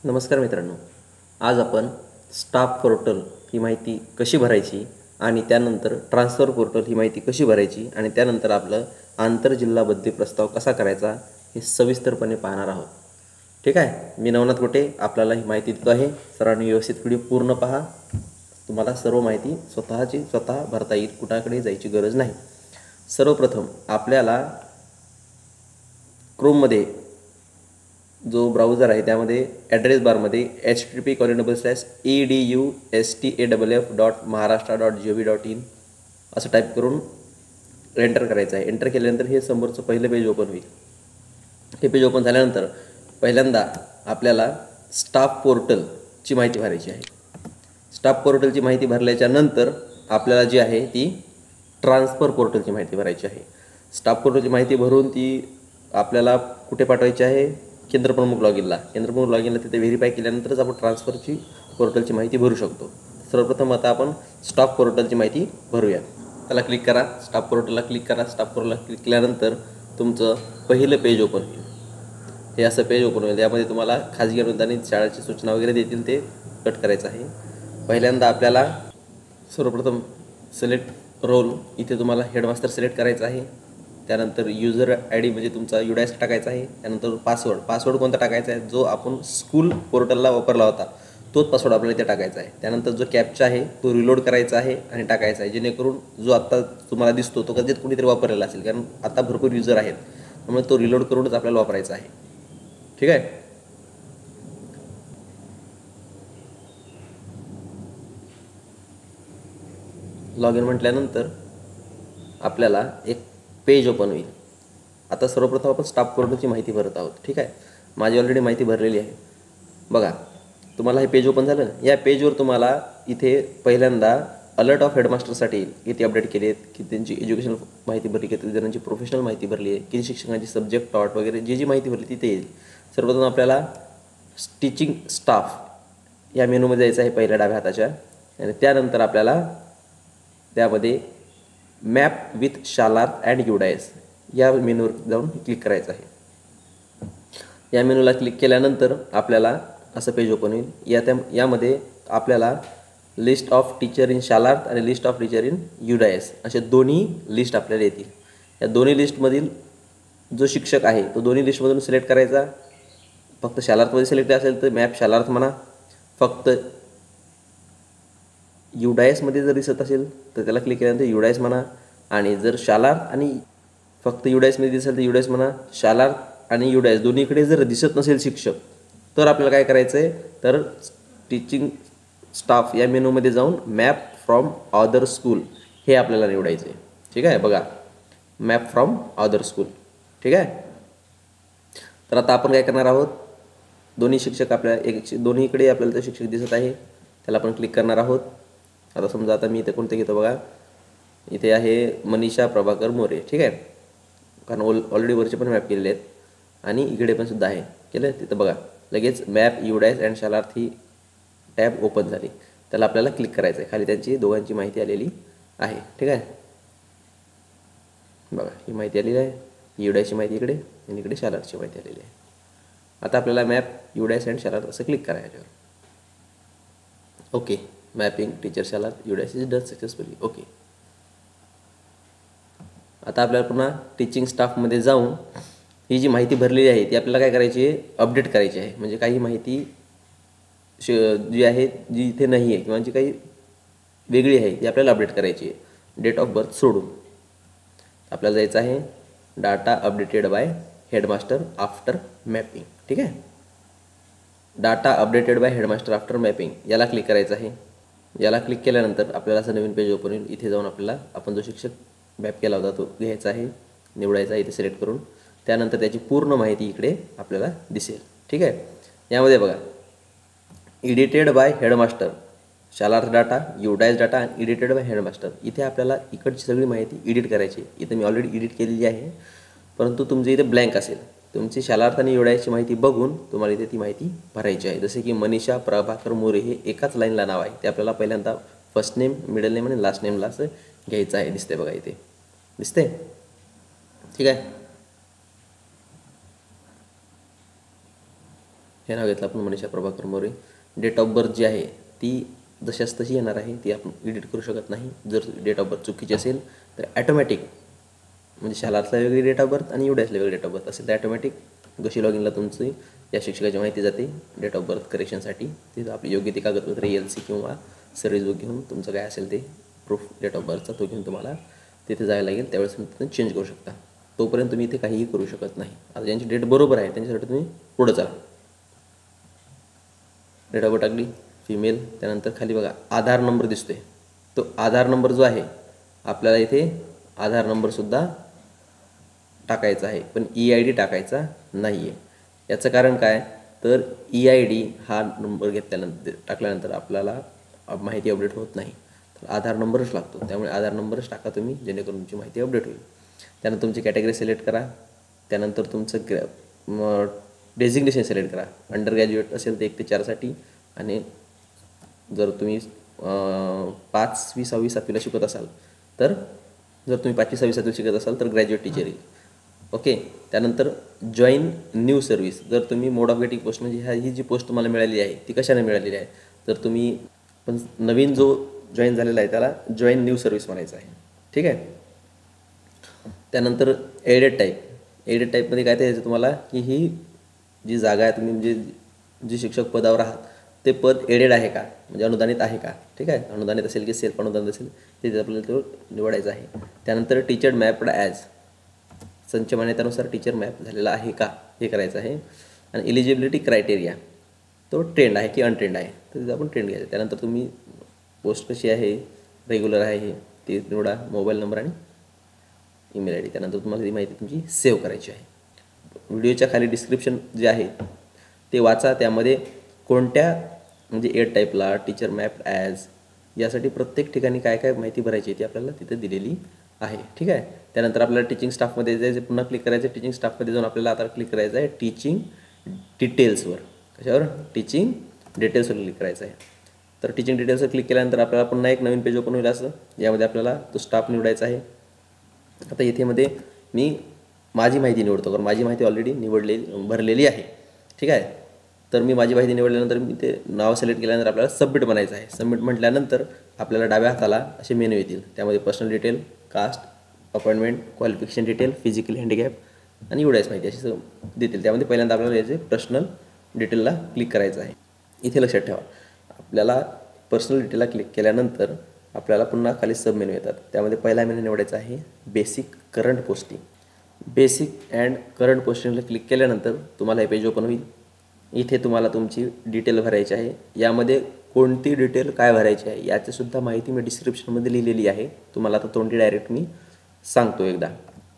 नमस्कार मित्रांनो, आज आपण स्टाफ पोर्टल ही माहिती कशी भरायची आणि त्यानंतर ट्रान्सफर पोर्टल ही माहिती कशी भरायची आणि त्यानंतर आपलं आंतरजिल्हा बदली प्रस्ताव कसा करायचा हे सविस्तरपणे पाहणार आहोत. ठीक आहे. मी नवनाथ गोटे आपल्याला ही माहिती देतो आहे. सर्वांनी व्यवस्थित व्हिडिओ पूर्ण पहा. तुम्हाला सर्व माहिती स्वतः भरता येईल, कुणाकडे जायची गरज नाही. सर्वप्रथम आपल्याला क्रोममध्ये जो ब्राउझर आहे त्यामध्ये ॲड्रेस बारमध्ये http://edustaff.maharashtra.gov.in असं टाईप करून एंटर करायचं आहे. एंटर केल्यानंतर हे समोरचं पहिलं पेज ओपन होईल. हे पेज ओपन झाल्यानंतर पहिल्यांदा आपल्याला स्टाफ पोर्टलची माहिती भरायची आहे. स्टाफ पोर्टलची माहिती भरल्याच्या नंतर आपल्याला जी आहे ती ट्रान्सफर पोर्टलची माहिती भरायची आहे. स्टाफ पोर्टलची माहिती भरून ती आपल्याला कुठे पाठवायची आहे? केंद्रप्रमुख लॉगिनला. केंद्रप्रमुख लॉगिनला तिथे व्हेरीफाय केल्यानंतरच आपण ट्रान्सफरची पोर्टलची माहिती भरू शकतो. सर्वप्रथम आता आपण स्टाफ पोर्टलची माहिती भरूया. त्याला क्लिक करा. स्टाफ पोर्टलला क्लिक करा. स्टाफ पोर्टलला क्लिक केल्यानंतर तुमचं पहिलं पेज ओपन होईल. हे असं पेज ओपन होईल. यामध्ये तुम्हाला खाजगी अनुदानित शाळेची सूचना वगैरे देतील, ते कट करायचं आहे. पहिल्यांदा आपल्याला सर्वप्रथम सिलेक्ट रोल, इथे तुम्हाला हेडमास्टर सिलेक्ट करायचा आहे. त्यानंतर युजर आय डी म्हणजे तुमचा UDIS टाकायचा आहे. त्यानंतर पासवर्ड कोणता टाकायचा आहे? जो आपण स्कूल पोर्टलला वापरला होता तोच पासवर्ड आपल्याला इथे टाकायचा आहे. त्यानंतर जो कॅप्चा आहे तो रिलोड करायचा आहे आणि टाकायचा आहे, जेणेकरून जो आत्ता तुम्हाला दिसतो तो कधीच कुणीतरी वापरलेला असेल, कारण आता भरपूर युजर आहेत, त्यामुळे तो रिलोड करूनच आपल्याला वापरायचा आहे. ठीक आहे. लॉग इन म्हटल्यानंतर आपल्याला एक पेज ओपन होईल. आता सर्वप्रथम आपण स्टाफ पोर्टलची माहिती भरत आहोत. ठीक आहे. माझी ऑलरेडी माहिती भरलेली आहे. बघा, तुम्हाला हे पेज ओपन झालं. या पेजवर तुम्हाला इथे पहिल्यांदा अलर्ट ऑफ हेडमास्टरसाठी किती अपडेट केले आहेत, की त्यांची एज्युकेशनल माहिती भरली, किती जणांची प्रोफेशनल माहिती भरली आहे, किती शिक्षकांची सब्जेक्ट टॉट वगैरे जी माहिती भरली तिथे येईल. सर्वप्रथम आपल्याला टीचिंग स्टाफ या मेनूमध्ये जायचं आहे पहिल्या डाव्या हाताच्या, आणि त्यानंतर आपल्याला त्यामध्ये map with Shalarth and UDIS या मेनूवर जाऊन क्लिक करायचं आहे. या मेनूला क्लिक केल्यानंतर आपल्याला असं पेज ओपन होईल. यामध्ये आपल्याला list of teacher in Shalarth आणि list of teacher in UDIS असे दोन्ही लिस्ट आपल्याला येतील. या दोन्ही लिस्टमधील जो शिक्षक आहे तो दोन्ही लिस्टमधून सिलेक्ट करायचा. फक्त शालार्थमध्ये सिलेक्ट असेल तर मॅप शालार्थ म्हणा. फक्त UDISमध्ये जर दिसत असेल तर त्याला क्लिक केल्यानंतर UDIS म्हणा. आणि जर शालार्थ आणि फक्त UDISमध्ये दिसेल तर UDIS म्हणा. शालार्थ आणि UDIS दोन्हीकडे जर दिसत नसेल शिक्षक, तर आपल्याला काय करायचं आहे, तर टीचिंग स्टाफ या मेनूमध्ये जाऊन मॅप फ्रॉम अदर स्कूल हे आपल्याला निवडायचं आहे. ठीक आहे. बघा, मॅप फ्रॉम अदर स्कूल. ठीक आहे. तर आता आपण काय करणार आहोत, दोन्ही शिक्षक दोन्हीकडे आपल्याला ते शिक्षक दिसत आहे, त्याला आपण क्लिक करणार आहोत. आता समजा आता मी इथे कोणते घेतो बघा, इथे आहे मनीषा प्रभाकर मोरे. ठीक आहे. कारण ऑलरेडी वरचे पण मॅप केलेले आहेत आणि इकडे पण सुद्धा आहे केलं. तिथं बघा लगेच map UDIS and Shalarth he tab open झाली. त्याला आपल्याला क्लिक करायचं आहे. खाली त्यांची दोघांची माहिती आलेली आहे. ठीक आहे. बघा, ही माहिती आलेली आहे. UDISची माहिती इकडे आणि इकडे शालार्थची माहिती आलेली आहे. आता आपल्याला मॅप UDIS अँड शालार्थ असं क्लिक करायचं. Okay. Mapping teacher Shalarth UDIS is done successfully. Okay. आता आपल्याला पुन्हा टीचिंग स्टाफमध्ये जाऊन ही जी माहिती भरलेली आहे ती आपल्याला काय करायची आहे, अपडेट करायची आहे. म्हणजे काही माहिती जी आहे जी इथे नाही आहे किंवा जी काही वेगळी आहे ती आपल्याला अपडेट करायची आहे. डेट ऑफ बर्थ सोडून आपल्याला जायचं आहे data updated by headmaster after mapping. ठीक आहे. Data updated by headmaster after mapping याला क्लिक करायचं आहे. याला क्लिक केल्यानंतर आपल्याला असं नवीन पेज ओपन होईल. इथे जाऊन आपल्याला आपण जो शिक्षक मॅप केला होता तो घ्यायचा आहे, निवडायचा इथे सिलेक्ट करून. त्यानंतर त्याची पूर्ण माहिती इकडे आपल्याला दिसेल. ठीक आहे. यामध्ये बघा, edited by headmaster, Shalarth data, UDIS data आणि एडिटेड बाय हेडमास्टर. इथे आपल्याला इकडची सगळी माहिती एडिट करायची. इथे मी ऑलरेडी एडिट केलेली आहे, परंतु तुमची इथे ब्लँक असेल. तुमची शालार्थ आणि UDISची माहिती बघून तुम्हाला इथे ती माहिती भरायची आहे. जसे की मनीषा प्रभाकर मोरे हे एकाच लाईनला नाव आहे, ते आपल्याला पहिल्यांदा फर्स्ट नेम, मिडल नेम आणि लास्ट नेमला असं घ्यायचं आहे. दिसते बघा, इथे दिसते. ठीक आहे. हे नाव घेतलं आपण Manisha Prabhakar More. Date of birth जी आहे ती जशाच तशी येणार आहे, ती आपण एडिट करू शकत नाही. जर डेट ऑफ बर्थ चुकीची असेल तर ॲटोमॅटिक, म्हणजे शाळातला वेगळी डेट ऑफ बर्थ आणि UDASला वेगळी डेट ऑफ बर्थ असेल तर ॲटोमॅटिक गशी लॉगिनला तुमची या शिक्षकाची माहिती जाते डेट ऑफ बर्थ करेक्शनसाठी. तिथं आपली योग्य ती कागदपत्र LC किंवा सर्व्हिस बुक घेऊन तुमचं काय असेल ते प्रूफ डेट ऑफ बर्थचा तो घेऊन तुम्हाला तिथे जायला लागेल. त्यावेळेस तुम्ही चेंज करू शकता. तोपर्यंत तुम्ही इथे काहीही करू शकत नाही. आता ज्यांची डेट बरोबर आहे त्यांच्यासाठी तुम्ही पुढं चला. डेट ऑफ बर्थ टाकली फिमेल. त्यानंतर खाली बघा आधार नंबर दिसतोय. तो आधार नंबर जो आहे आपल्याला इथे आधार नंबरसुद्धा टाकायचा आहे, पण EID टाकायचा नाही आहे. याचं कारण काय तर EID हा नंबर घेतल्यानंतर टाकल्यानंतर आपल्याला माहिती अपडेट होत नाही. तर आधार नंबरच लागतो. त्यामुळे आधार नंबरच टाका तुम्ही, जेणेकरून तुमची माहिती अपडेट होईल. त्यानंतर तुमची कॅटेगरी सिलेक्ट करा. त्यानंतर तुमचं डेझिग्नेशन सिलेक्ट करा. अंडर ग्रॅज्युएट असेल तर 1 ते 4साठी, आणि जर तुम्ही 5वी 6वी 7वीला शिकत असाल तर, जर तुम्ही 5वी 6वी 7वी शिकत असाल तर ग्रॅज्युएट टीचर येईल. ओके. त्यानंतर जॉईन न्यू सर्व्हिस. जर तुम्ही मोड ऑफ गेटिंग पोस्ट, म्हणजे ही जी पोस्ट तुम्हाला मिळाली आहे ती कशाने मिळालेली आहे, तर तुम्ही पण नवीन जो जॉईन झालेला आहे त्याला जॉईन न्यू सर्व्हिस म्हणायचं आहे. ठीक आहे. त्यानंतर एडेड टाईप. एडेड टाईपमध्ये काय द्यायचं तुम्हाला की ही जी जागा आहे, तुम्ही म्हणजे जी शिक्षक पदावर आहात ते पद एडेड आहे का, म्हणजे अनुदानित आहे का. ठीक आहे. अनुदानित असेल की सेल्फ अनुदानित असेल ते आपल्याला तो निवडायचं आहे. त्यानंतर टीचर मॅप्ड ॲज, संच मान्यतेनुसार टीचर मॅप झालेला आहे का हे करायचं आहे. आणि इलिजिबिलिटी क्रायटेरिया, तो ट्रेंड आहे की अनट्रेंड आहे, तर तिथं आपण ट्रेंड घ्यायचं. त्यानंतर तुम्ही पोस्ट कशी आहे, रेग्युलर आहे हे ते निवडा. मोबाईल नंबर आणि ईमेल ID. त्यानंतर तुम्हाला ती माहिती तुमची सेव्ह करायची आहे. व्हिडिओच्या खाली डिस्क्रिप्शन जे आहे ते वाचा. त्यामध्ये कोणत्या म्हणजे एड टाईपला टीचर मॅप ॲज यासाठी प्रत्येक ठिकाणी काय काय माहिती भरायची ती आपल्याला तिथे दिलेली आहे. ठीक आहे. त्यानंतर आपल्याला टीचिंग स्टाफमध्ये जायचं, पुन्हा क्लिक करायचं. टीचिंग स्टाफमध्ये जाऊन आपल्याला आता क्लिक करायचं आहे टीचिंग डिटेल्सवर. कशावर? टीचिंग डिटेल्सवर क्लिक करायचं आहे. तर टीचिंग डिटेल्सवर क्लिक केल्यानंतर आपल्याला पुन्हा एक नवीन पेज ओपन होईल. असं यामध्ये आपल्याला तो स्टाफ निवडायचा आहे. आता इथे मध्ये मी माझी माहिती निवडतो, कारण माझी माहिती ऑलरेडी भरलेली आहे. ठीक आहे. तर मी माझी माहिती निवडल्यानंतर मी ते नाव सिलेक्ट केल्यानंतर आपल्याला सबमिट म्हणायचं आहे. सबमिट म्हटल्यानंतर आपल्याला डाव्या हाताला असे मेनू येतील. त्यामध्ये personal detail, caste, appointment, qualification detail, physical handicap आणि UDAS माहिती अशी देतील. त्यामध्ये पहिल्यांदा आपल्याला याचे पर्सनल डिटेलला क्लिक करायचं आहे. इथे लक्षात ठेवा, आपल्याला पर्सनल डिटेलला क्लिक केल्यानंतर आपल्याला पुन्हा खाली सब मेनू येतात. त्यामध्ये पहिला मेनू निवडायचा आहे basic current posting. Basic and current पोस्टिंगला क्लिक केल्यानंतर तुम्हाला हे पेज ओपन होईल. इथे तुम्हाला तुमची डिटेल भरायची आहे. यामध्ये कोणती डिटेल काय भरायची आहे याचीसुद्धा माहिती मी डिस्क्रिप्शनमध्ये लिहिलेली आहे. तुम्हाला आता तोंडी डायरेक्ट मी सांगतो एकदा.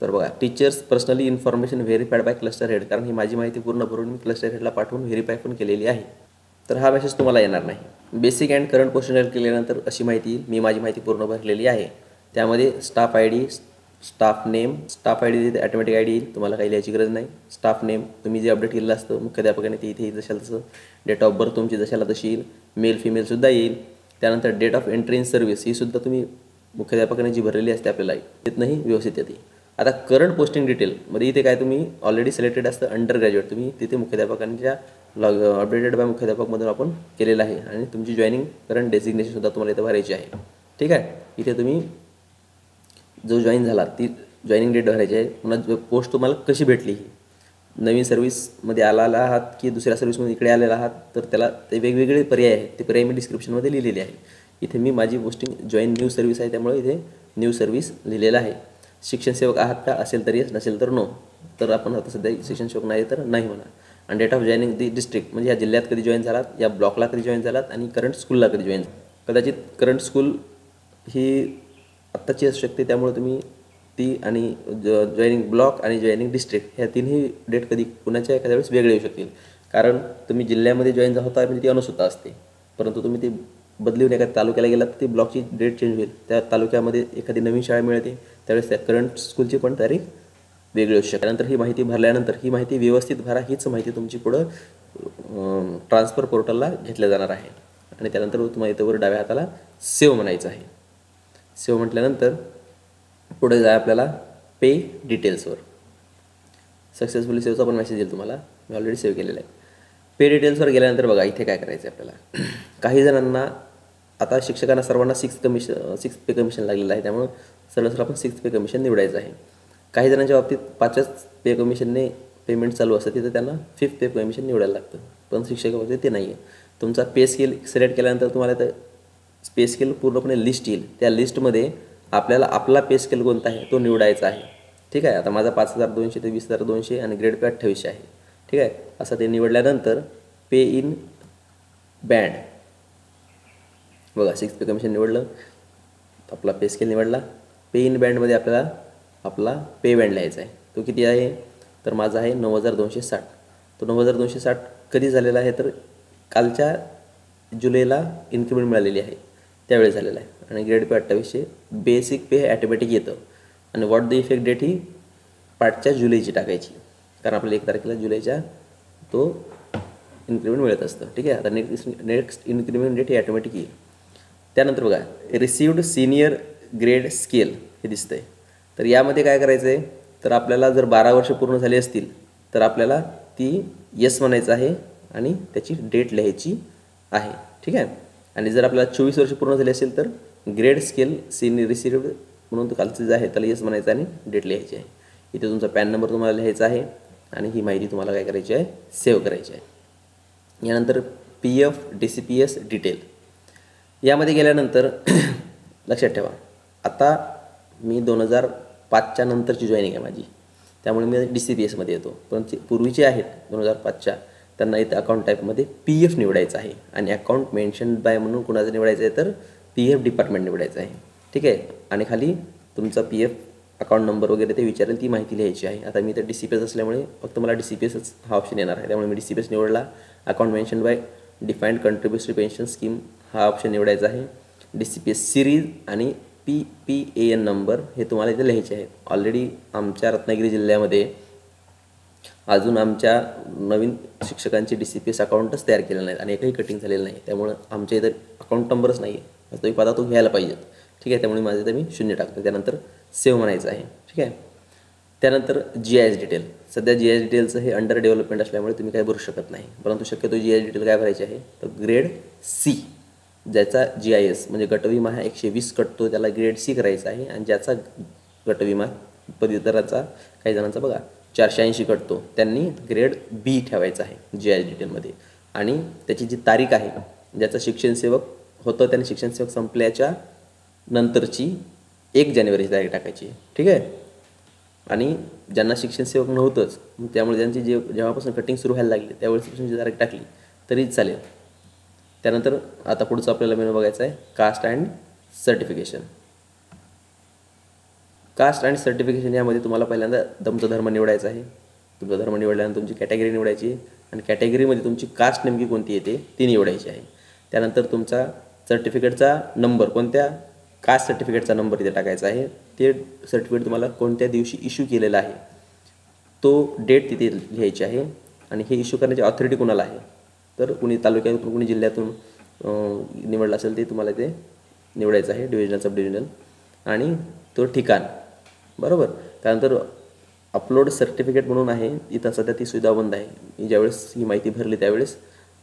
तर बघा, teachers personally information verified by cluster head, कारण ही माझी माहिती पूर्ण भरून मी क्लस्टर हेडला पाठवून व्हेरीफाय पण केलेली आहे. तर हा मेसेज तुम्हाला येणार नाही. बेसिक अँड करंट पोस्टिंग केल्यानंतर अशी माहिती येईल. मी माझी माहिती पूर्ण भरलेली आहे. त्यामध्ये staff ID, staff name, staff ID तिथे ॲटोमॅटिक ID येईल, तुम्हाला काही लिहायची गरज नाही. स्टाफ नेम तुम्ही जे अपडेट केलेलं असतं मुख्याध्यापकाने ते इथे जशाला तसं. डेट ऑफ बर्थ तुमची जशाला तशी येईल. मेल फिमेलसुद्धा येईल. त्यानंतर date of entry in service ही सुद्धा तुम्ही मुख्याध्यापकाने जी भरलेली असते आपल्याला तिथनंही व्यवस्थित येते. आता करंट पोस्टिंग डिटेलमध्ये इथे काय तुम्ही ऑलरेडी सिलेक्टेड असतं अंडर ग्रॅज्युएट, तुम्ही तिथे मुख्याध्यापकांच्या अपडेटेड बाय मुख्याध्यापकमधून आपण केलेलं आहे. आणि तुमची जॉईनिंग करंट डेझिग्नेशनसुद्धा तुम्हाला इथे भरायची आहे. ठीक आहे. इथे तुम्ही जो जॉईन झाला ती जॉईनिंग डेट भरायची आहे. पुन्हा पोस्ट तुम्हाला कशी भेटली, नवीन सर्व्हिसमध्ये आलेला आहात की दुसऱ्या सर्व्हिसमध्ये इकडे आलेला आहात, तर त्याला ते वेगवेगळे पर्याय आहेत. ते पर्याय मी डिस्क्रिप्शनमध्ये लिहिलेले आहे. इथे मी माझी पोस्टिंग जॉईन न्यू सर्व्हिस आहे, त्यामुळे इथे न्यू सर्व्हिस लिहिलेलं आहे. शिक्षण सेवक आहात का, असेल तर येस, नसेल तर नो. तर आपण आता सध्या शिक्षण सेवक नाही तर नाही म्हणा. आणि date of joining the district, म्हणजे या जिल्ह्यात कधी जॉईन झालात, या ब्लॉकला कधी जॉईन झालात आणि करंट स्कूलला कधी जॉईन. कदाचित करंट स्कूल ही आत्ताची असू शकते, त्यामुळे तुम्ही ती आणि जॉईनिंग ब्लॉक आणि जॉईनिंग डिस्ट्रिक्ट ह्या तिन्ही डेट कधी कुणाच्या एखाद्या वेळेस वेगळे येऊ शकतील. कारण तुम्ही जिल्ह्यामध्ये जॉईन होता म्हणजे ती अनुसूता असते, परंतु तुम्ही ती बदलून एखाद्या तालुक्याला गेलात तर ती ब्लॉकची डेट चेंज होईल. त्या तालुक्यामध्ये एखादी नवीन शाळा मिळते त्यावेळेस त्या करंट स्कूलची पण तारीख वेगळी असू शकते. त्यानंतर ही माहिती भरल्यानंतर ही माहिती व्यवस्थित भरा. हीच माहिती तुमची पुढं ट्रान्सफर पोर्टलला घेतल्या जाणार आहे. आणि त्यानंतर तुम्हाला इथं वर डाव्या हाताला सेव्ह म्हणायचं आहे. सेव्ह म्हटल्यानंतर पुढे जाय आपल्याला पे डिटेल्सवर. सक्सेसफुली सेव्हचा पण मेसेज येईल तुम्हाला, मी ऑलरेडी सेव्ह केलेला आहे. पे डिटेल्सवर गेल्यानंतर बघा इथे काय करायचं आहे आपल्याला. काही जणांना आता शिक्षकांना सर्वांना 6 पे कमिशन लागलेलं आहे, त्यामुळं सरळ आपण 6 पे कमिशन निवडायचं आहे. काही जणांच्या बाबतीत 5च पे कमिशनने पेमेंट चालू असतं, तिथं त्यांना 5th पे कमिशन निवडायला लागतं. पण शिक्षकाबाबतीत ते नाही आहे. तुमचा पे स्केल सिलेक्ट केल्यानंतर तुम्हाला तर पे स्केल पूर्णपणे लिस्ट येईल. त्या लिस्टमध्ये आपल्याला आपला पे स्केल कोणता आहे तो निवडायचा आहे. ठीक आहे. आता माझा 5,200 ते 20,200 आणि ग्रेड पे 2800 आहे. ठीक आहे. असं ते निवडल्यानंतर पे इन बँड बघा 6 पे कमिशन निवडलं, आपला पे स्केल निवडला. पे इन बँडमध्ये आपल्याला आपला पे बँड लिहायचा आहे. तो किती आहे तर माझा आहे 9,260. तो 9,260 कधी झालेला आहे तर कालच्या जुलैला इन्क्रिमेंट मिळालेली आहे त्यावेळेस झालेला आहे. आणि ग्रेड पे 2800. बेसिक पे ॲटोमॅटिक येतं आणि व्हॉट द इफेक्ट डेट ही पाठच्या जुलैची टाकायची, कारण आपल्याला 1 तारखेला जुलैच्या तो इन्क्रिमेंट मिळत असतं. ठीक आहे. आता नेक्स्ट इन्क्रिमेंट डेट ही ॲटोमॅटिक येईल. त्यानंतर बघा रिसिव्ड सिनियर ग्रेड स्केल हे दिसतं आहे. तर यामध्ये काय करायचं आहे तर आपल्याला जर 12 वर्ष पूर्ण झाली असतील तर आपल्याला ती येस म्हणायचं आहे आणि त्याची डेट लिहायची आहे. ठीक आहे. आणि जर आपल्याला 24 वर्ष पूर्ण झाली असेल तर ग्रेड स्केल सिनियर रिसिव्ड म्हणून तो खालचं जे आहे त्याला येस म्हणायचं आणि डेट लिहायची आहे. इथे तुमचा पॅन नंबर तुम्हाला लिहायचा आहे आणि ही माहिती तुम्हाला काय करायची आहे सेव्ह करायची आहे. यानंतर PF DCPS डिटेल यामध्ये गेल्यानंतर लक्षात ठेवा, आता मी 2005च्या नंतरची जॉईनिंग आहे माझी, त्यामुळे मी DCPSमध्ये येतो. पण पूर्वीचे आहेत 2005च्या त्यांना इथे अकाउंट टाईपमध्ये PF निवडायचं आहे आणि अकाउंट मेन्शन बाय म्हणून कुणाचं निवडायचं आहे तर PF डिपार्टमेंट निवडायचं आहे. ठीक आहे. आणि खाली तुमचा PF अकाउंट नंबर वगैरे ते विचारेल ती माहिती लिहायची आहे. आता मी तर DCPS असल्यामुळे फक्त मला DCPSच हा ऑप्शन येणार आहे, त्यामुळे मी DCPS निवडला. Account mention by defined contributory pension scheme हा ऑप्शन निवडायचा आहे. DCPS सिरीज आणि PPAN नंबर हे तुम्हाला इथे लिहायचे आहेत. ऑलरेडी आमच्या रत्नागिरी जिल्ह्यामध्ये अजून आमच्या नवीन शिक्षकांची DCPS अकाउंटच तयार केलेलं नाही आणि एकही कटिंग झालेलं नाही, त्यामुळं आमच्या इथं अकाउंट नंबरच नाही आहे. तुम्ही पदा तो घ्यायला पाहिजेत. ठीक आहे. त्यामुळे माझं इथं मी 0 टाकतो. त्यानंतर सेव्ह म्हणायचं आहे. ठीक आहे. त्यानंतर GIS डिटेल. सध्या GIS डिटेलचं हे अंडर डेव्हलपमेंट असल्यामुळे तुम्ही काय भरू शकत नाही, परंतु शक्यतो GIS डिटेल काय भरायची आहे तर ग्रेड C ज्याचा GIS म्हणजे गटविमा हा 120 कटतो त्याला ग्रेड C करायचा आहे. आणि ज्याचा गटविमा पदवीधराचा काही जणांचा बघा 480 कटतो त्यांनी ग्रेड B ठेवायचा आहे GIS डिटेलमध्ये. आणि त्याची जी तारीख आहे ज्याचा शिक्षणसेवक होतं त्याने शिक्षणसेवक संपल्याच्या नंतरची 1 जानेवारी तारीख टाकायची. ठीक आहे. आणि ज्यांना शिक्षणसेवक नव्हतंच त्यामुळे त्यांची जेव्हापासून कटिंग सुरू व्हायला लागली त्यावेळेस शिक्षणाची तारीख टाकली तरी चालेल. त्यानंतर आता पुढचं आपल्याला मेनू बघायचं आहे caste and certification. Caste and certification यामध्ये तुम्हाला पहिल्यांदा तुमचा धर्म निवडायचा आहे. तुमचा धर्म निवडल्यानंतर तुमची कॅटेगरी निवडायची आणि कॅटेगरीमध्ये तुमची कास्ट नेमकी कोणती येते ती निवडायची आहे. त्यानंतर तुमचा सर्टिफिकेटचा नंबर कोणत्या कास्ट सर्टिफिकेटचा नंबर इथे टाकायचा आहे. ते सर्टिफिकेट तुम्हाला कोणत्या दिवशी इश्यू केलेला आहे तो डेट तिथे लिहायची आहे. आणि हे इश्यू करण्याची ऑथॉरिटी कोणाला आहे तर कुणी तालुक्यातून कुणी जिल्ह्यातून निवडला असेल ते तुम्हाला ते निवडायचं आहे डिव्हिजनल सब डिव्हिजनल आणि तो ठिकाण बरोबर. त्यानंतर अपलोड सर्टिफिकेट म्हणून आहे इथं सध्या ती सुविधा बंद आहे. मी ज्यावेळेस ही माहिती भरली त्यावेळेस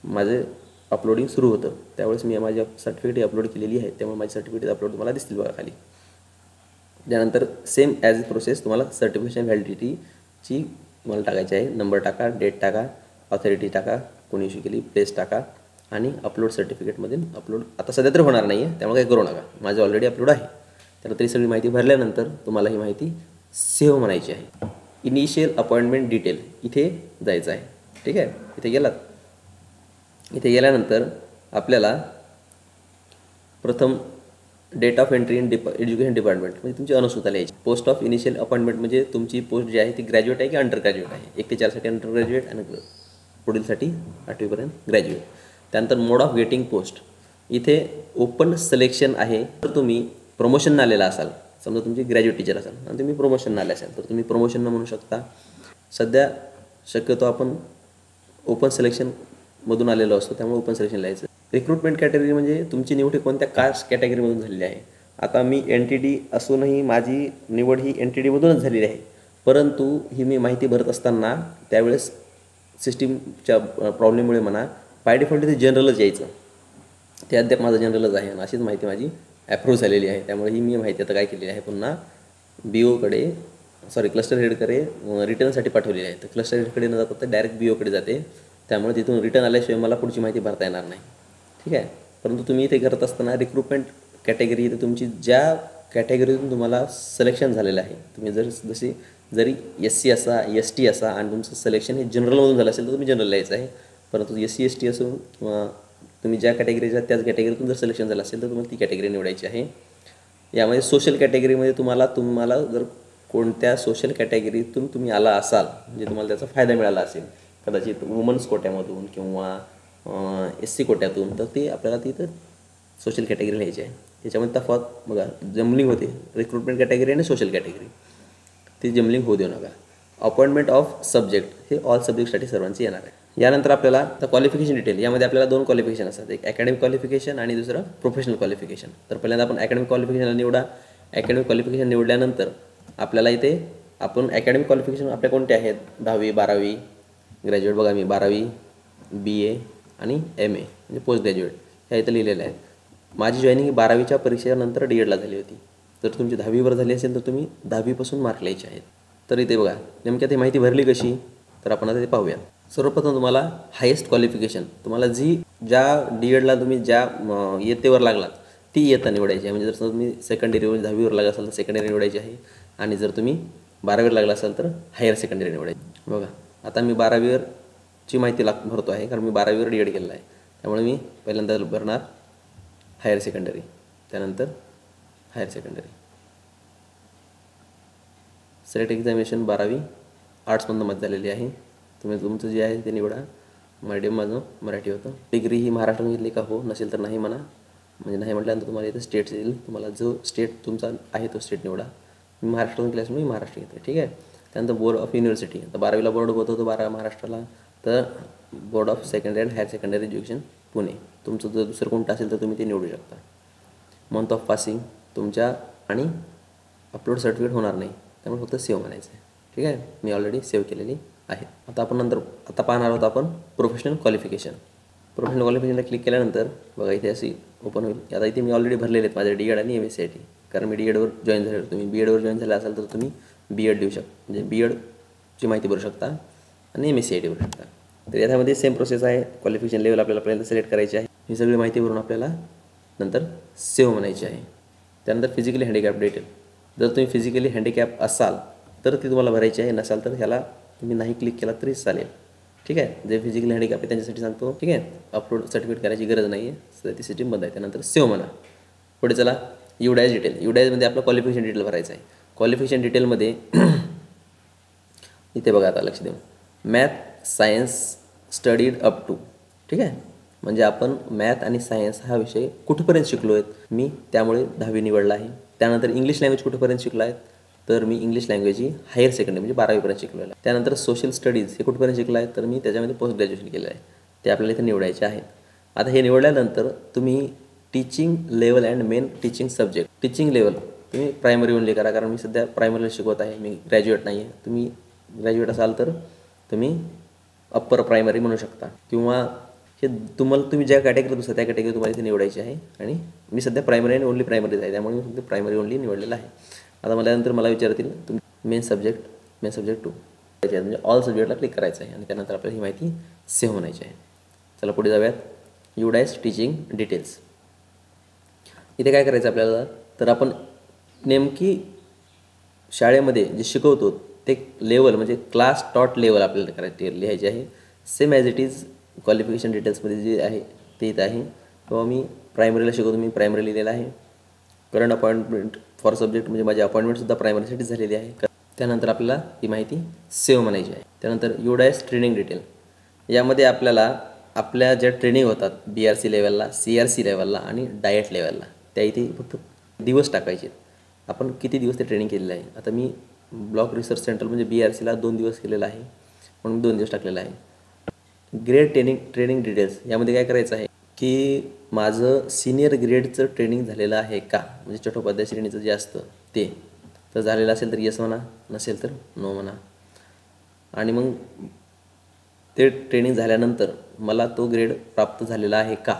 माझे अपलोडिंग सुरू होतं त्यावेळेस मी माझी सर्टिफिकेट अपलोड केलेली आहे, त्यामुळे माझी सर्टिफिकेट अपलोड तुम्हाला दिसतील बघा खाली. त्यानंतर सेम ॲज प्रोसेस तुम्हाला सर्टिफिकेशन व्हॅलिडिटीची तुम्हाला टाकायची आहे. नंबर टाका, डेट टाका, ऑथॉरिटी टाका, कोणी इश्यू केली, प्लेस टाका आणि अपलोड सर्टिफिकेटमधून अपलोड आता सध्या तर होणार नाही आहे त्यामुळे काही करू नका, माझं ऑलरेडी अपलोड आहे. त्यानंतर ही सगळी माहिती भरल्यानंतर तुम्हाला ही माहिती सेव्ह म्हणायची आहे. इनिशियल अपॉइंटमेंट डिटेल इथे जायचं आहे. ठीक आहे. इथे गेलात. इथे गेल्यानंतर आपल्याला प्रथम date of entry in education department म्हणजे तुमची अनुसूचना लिहायची. पोस्ट ऑफ इनिशियल अपॉइंटमेंट म्हणजे तुमची पोस्ट जी आहे ती ग्रॅज्युएट आहे की अंडर ग्रॅज्युएट आहे. 1 ते 4साठी अंडर ग्रॅज्युएट आणि पुढीलसाठी 8वीपर्यंत ग्रॅज्युएट. त्यानंतर मोड ऑफ गेटिंग पोस्ट इथे ओपन सिलेक्शन आहे. तर तुम्ही प्रमोशन आलेला असाल, समजा तुमची ग्रॅज्युएट टीचर असाल आणि तुम्ही प्रमोशन आले असाल तर तुम्ही प्रमोशन म्हणू शकता. सध्या शक्यतो आपण ओपन सिलेक्शनमधून आलेलो असतो त्यामुळे ओपन सिलेक्शन लिहायचं. रिक्रुटमेंट कॅटेगरी म्हणजे तुमची निवड कोणत्या कास्ट कॅटेगरीमधून झालेली आहे. आता मी NTD असूनही माझी निवड ही NTDमधूनच झालेली आहे, परंतु ही मी माहिती भरत असताना त्यावेळेस सिस्टीमच्या प्रॉब्लेममुळे म्हणा बाय डिफॉल्ट ते जनरलच यायचं. ते अद्याप माझं जनरलच आहे आणि अशीच माहिती माझी ॲप्रूव्ह झालेली आहे. त्यामुळे ही मी माहिती आता काय केलेली आहे, पुन्हा क्लस्टर हेडकडे रिटर्नसाठी पाठवलेली आहे. तर क्लस्टर हेडकडे न जाता तर डायरेक्ट BOकडे जाते. त्यामुळे तिथून रिटर्न आल्याशिवाय मला पुढची माहिती भरता येणार नाही. ठीक आहे. परंतु तुम्ही इथे करत असताना रिक्रुटमेंट कॅटेगरी इथे तुमची ज्या कॅटेगरीतून तुम्हाला सिलेक्शन झालेलं आहे, तुम्ही जरी SC असा ST असा आणि तुमचं सिलेक्शन हे जनरलमधून झालं असेल तर तुम्ही जनरल यायचं आहे. परंतु SC ST असून तुम्ही ज्या कॅटेगरीच्या त्याच कॅटेगरीतून जर सिलेक्शन झालं असेल तर तुम्हाला ती कॅटेगरी निवडायची आहे. यामध्ये सोशल कॅटेगरीमध्ये तुम्हाला जर कोणत्या सोशल कॅटेगरीतून तुम्ही आला असाल, म्हणजे तुम्हाला त्याचा फायदा मिळाला असेल, कदाचित वुमन्स कोट्यामधून किंवा SC कोट्यातून, तर ते आपल्याला तिथं सोशल कॅटेगरी लिहायची आहे. त्याच्यामध्ये तफावत बघा, जम्बलिंग होते. रिक्रुटमेंट कॅटेगरी आणि सोशल कॅटेगरी ती जम्बलिंग होऊ देऊ नका. अपॉइंटमेंट ऑफ सब्जेक्ट हे ऑल सब्जेक्टसाठी सर्वांची येणार आहे. यानंतर आपल्याला तर क्वालिफिकेशन डिटेल, यामध्ये आपल्याला 2 क्वालिफिकेशन असतात, एक अकॅडमिक क्वालिफिकेशन आणि दुसरं प्रोफेशनल क्वालिफिकेशन. तर पहिल्यांदा आपण अकॅडमिक क्वालिफिकेशनला निवडा. अकॅडमिक क्वालिफिकेशन निवडल्यानंतर आपल्याला इथे आपण अकॅडमिक क्वालिफिकेशन आपल्या कोणते आहेत, 10वी 12वी ग्रॅज्युएट, बघा मी 12वी BA आणि MA म्हणजे पोस्ट ग्रॅज्युएट ह्या इथं लिहिलेल्या आहेत. माझी जॉईनिंग ही 12वीच्या परीक्षेनंतर DEDला झाली होती. जर तुमची 10वीवर झाली असेल तर तुम्ही 10वीपासून मार्क लिहायचे आहेत. तर इथे बघा नेमक्या ती माहिती भरली कशी, तर आपण आता ते पाहूया. सर्वप्रथम तुम्हाला हायेस्ट क्वालिफिकेशन, तुम्हाला ज्या DEDला तुम्ही ज्या इयत्तेवर लागलात ती इयत्ता निवडायची आहे. म्हणजे जर तुम्ही सेकंडरीवर 10वीवर लागला असाल तर सेकंडरी निवडायची आहे, आणि जर तुम्ही 12वीवर लागला असाल तर हायर सेकंडरी निवडायची. बघा आता मी 12वीवरची माहिती भरतो आहे, कारण मी 12वीवर DED केलेलं आहे. त्यामुळे मी पहिल्यांदा भरणार हायर सेकंडरी, त्यानंतर हायर सेकंडरी. सिलेक्ट एक्झामिनेशन 12वी आर्ट्समधून मत झालेली आहे. तुम्ही तुमचं जे आहे ते निवडा. मीडियम माझं मराठी होतं. डिग्री ही महाराष्ट्रात घेतली का, हो, नसेल तर नाही म्हणा. म्हणजे नाही म्हटल्यानंतर तुम्हाला इथं स्टेट येईल, तुम्हाला जो स्टेट तुमचा आहे तो स्टेट निवडा. मी महाराष्ट्रातून केल्यास मी महाराष्ट्र घेतो. ठीक आहे. त्यानंतर बोर्ड ऑफ युनिव्हर्सिटी, आता 12वीला बोर्ड होत होतो 12 महाराष्ट्राला, तर board of secondary and higher secondary education Pune. तुमचं जर दुसरं कोणतं असेल तर तुम्ही ते निवडू शकता. मंथ ऑफ पासिंग तुमच्या, आणि अपलोड सर्टिफिकेट होणार नाही, त्यामुळे फक्त सेव्ह म्हणायचं आहे. ठीक आहे. मी ऑलरेडी सेव्ह केलेली आहे. आता पाहणार आहोत आपण प्रोफेशनल क्वालिफिकेशन. प्रोफेशनल क्वालिफिकेशनला क्लिक केल्यानंतर बघा इथे अशी ओपन होईल. आता इथे मी ऑलरेडी भरलेले आहेत माझे DED आणि MSCIT, कारण मी DEDवर जॉईन झाले. तुम्ही BEDवर जॉईन झाले असाल तर तुम्ही BED देऊ शकता, म्हणजे BEDची माहिती भरू शकता आणि MSCIT भरू शकता. तर याच्यामध्ये सेम प्रोसेस आहे. क्वालिफिकेशन लेवल आपल्याला पहिल्यांदा सिलेक्ट करायची आहे. ही सगळी माहिती भरून आपल्याला नंतर सेव्ह म्हणायची आहे. त्यानंतर फिजिकली हँडिकॅप डिटेल, जर तुम्ही फिजिकली हँडिकॅप असाल तर ती तुम्हाला भरायची आहे, नसाल तर ह्याला तुम्ही नाही क्लिक केला तरी चालेल. ठीक आहे. जे फिजिकली हँडिकॅप आहे त्यांच्यासाठी सांगतो. ठीक आहे. अपलोड सर्टिफिकेट करायची गरज नाही आहे, ती सिस्टीम बंद आहे. त्यानंतर सेव्ह म्हणा. पुढे चला UDIS डिटेल. UDISमध्ये आपलं क्वालिफिकेशन डिटेल भरायचं आहे. क्वालिफिकेशन डिटेलमध्ये इथे बघा, आता लक्ष देऊ, math science studied up to. ठीक आहे. म्हणजे आपण मॅथ आणि सायन्स हा विषय कुठपर्यंत शिकलो आहेत मी, त्यामुळे 10वी निवडला आहे. त्यानंतर इंग्लिश लँग्वेज कुठपर्यंत शिकला आहे, तर मी इंग्लिश लँग्वेज ही हायर सेकंडरी म्हणजे 12वीपर्यंत शिकलेलं आहे. त्यानंतर सोशल स्टडीज हे कुठपर्यंत शिकला आहे, तर मी त्याच्यामध्ये पोस्ट ग्रॅज्युएशन केलं आहे. ते आपल्याला इथे निवडायचे आहेत. आता हे निवडल्यानंतर तुम्ही teaching level and main teaching subject, teaching level तुम्ही प्रायमरी ओनली करा, कारण मी सध्या प्रायमरीला शिकवत आहे, मी ग्रॅज्युएट नाही आहे. तुम्ही ग्रॅज्युएट असाल तर तुम्ही अप्पर प्रायमरी म्हणू शकता, किंवा हे तुम्ही ज्या कॅटेगरीत बसता त्या कॅटेगरी तुम्हाला इथे निवडायची आहे. आणि मी सध्या प्रायमरी आणि ओनली प्रायमरीच आहे, त्यामुळे मी फक्त प्रायमरी ओनली निवडलेलं आहे. आता मला विचारतील तुम्ही मेन सब्जेक्ट 2 म्हणजे ऑल सब्जेक्टला क्लिक करायचं आहे, आणि त्यानंतर आपल्याला ही माहिती सेव्ह म्हणायची आहे. चला पुढे जाऊयात. UDIS teaching details. इथे काय करायचं आपल्याला, तर आपण नेमकी शाळेमध्ये जे शिकवतो ते लेवल म्हणजे क्लास टॉट लेवल आपल्याला करायचे लिहायचे आहे. Same as it is qualification डिटेल्समध्ये जे आहे ते इथं आहे. किंवा मी प्रायमरीला शिकवतो, मी प्रायमरी लिहिलेलं आहे. करंट अपॉइंटमेंट फॉर सब्जेक्ट म्हणजे माझी अपॉइंटमेंटसुद्धा प्रायमरीसाठीच झालेली आहे. त्यानंतर आपल्याला ही माहिती सेव्ह म्हणायची आहे. त्यानंतर UDIS ट्रेनिंग डिटेल. यामध्ये आपल्याला आपल्या ज्या ट्रेनिंग होतात BRC लेवलला, CRC लेवलला आणि डाएट लेवलला, त्या इथे फक्त दिवस टाकायचे. आपण किती दिवस ते ट्रेनिंग केलेलं आहे. आता मी ब्लॉक रिसर्च सेंटर म्हणजे BRCला 2 दिवस केलेलं आहे, म्हणून 2 दिवस टाकलेलं आहे. Grade training details. यामध्ये काय करायचं आहे की माझं सिनियर ग्रेडचं ट्रेनिंग झालेलं आहे का, म्हणजे चट्टोपाध्याय श्रेणीचं जे असतं ते, तर झालेलं असेल तर येस म्हणा, नसेल तर नो म्हणा. आणि मग ते ट्रेनिंग झाल्यानंतर मला तो ग्रेड प्राप्त झालेला आहे का?